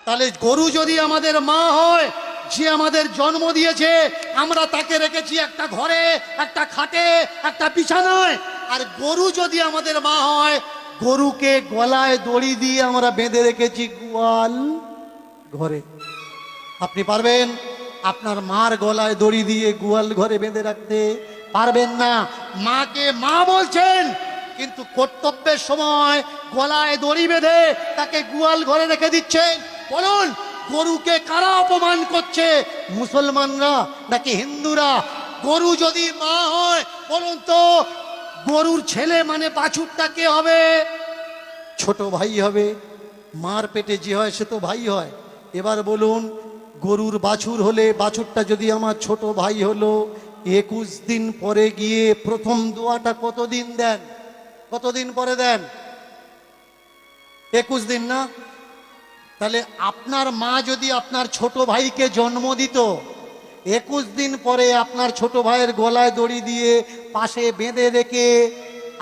তাহলে গরু যদি আমাদের মা হয়, যে আমাদের জন্ম দিয়েছে, আমরা তাকে রেখেছি একটা ঘরে, একটা খাটে, একটা বিছানায়। আর গরু যদি আমাদের মা হয়, গরুকে গলায় দড়ি দিয়ে আমরা বেঁধে রেখেছি গোয়াল ঘরে। আপনি পারবেন আপনার মার গলায় দড়ি দিয়ে গোয়াল ঘরে বেঁধে রাখতে? পারবেন না। মাকে মা বলছেন, কিন্তু কর্তব্যের সময় গলায় দড়ি বেঁধে তাকে গোয়াল ঘরে রেখে দিচ্ছেন। বলুন, গরুকে কারা অপমান করছে? মুসলমানরা নাকি হিন্দুরা? গরু যদি মা হয়, বলুন তো গরুর ছেলে মানে বাছুরটা কে হবে? ছোট ভাই হবে। মার পেটে যে হয় সে তো ভাই হয়। এবার বলুন, গরুর বাছুর হলে, বাছুরটা যদি আমার ছোট ভাই হলো, 21 দিন পরে গিয়ে প্রথম দোয়াটা কতদিন দেন? কতদিন পরে দেন? 21 দিন না? তাহলে আপনার মা যদি আপনার ছোট ভাইকে জন্ম দিত, 21 দিন পরে আপনার ছোট ভাইয়ের গলায় দড়ি দিয়ে পাশে বেঁধে রেখে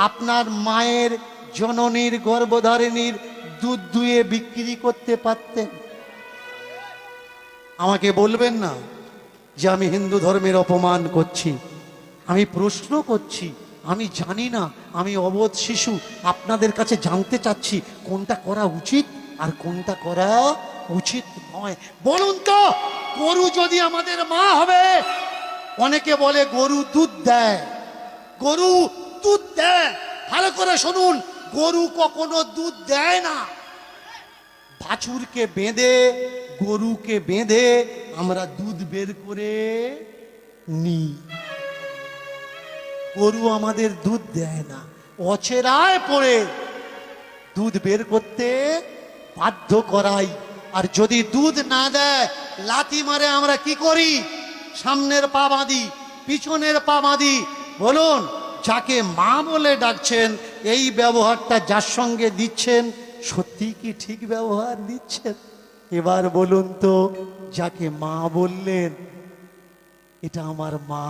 আপনার মায়ের জননীর গর্ভধারিণীর দুধ দুয়ে বিক্রি করতে পারতেন? আমাকে বলবেন না যে আমি হিন্দু ধর্মের অপমান করছি। আমি প্রশ্ন করছি, আমি জানি না, আমি অবোধ শিশু। আপনাদের কাছে জানতে চাচ্ছি কোনটা করা উচিত আর কোনটা করা উচিত নয়। বলুন তো, গরু যদি আমাদের মা হবে, অনেকে বলে গরু দুধ দেয়, গরু দুধ দেয়। ভালো করে শুনুন, গরু কখনো দুধ দেয় না। বাছুরকে বেঁধে, গরুকে বেঁধে আমরা দুধ বের করে নিই। গরু আমাদের দুধ দেয় না, অচেরায় পড়ে দুধ বের করতে বাধ্য করাই। আর যদি দুধ না দেয়, লাথি মারে আমরা কি করি? সামনের পা বাঁধি, পিছনের পা বাঁধি। বলুন, যাকে মা বলে ডাকছেন, এই ব্যবহারটা যার সঙ্গে দিচ্ছেন, সত্যি কি ঠিক ব্যবহার দিচ্ছেন? এবার বলুন তো, যাকে মা বললেন, এটা আমার মা।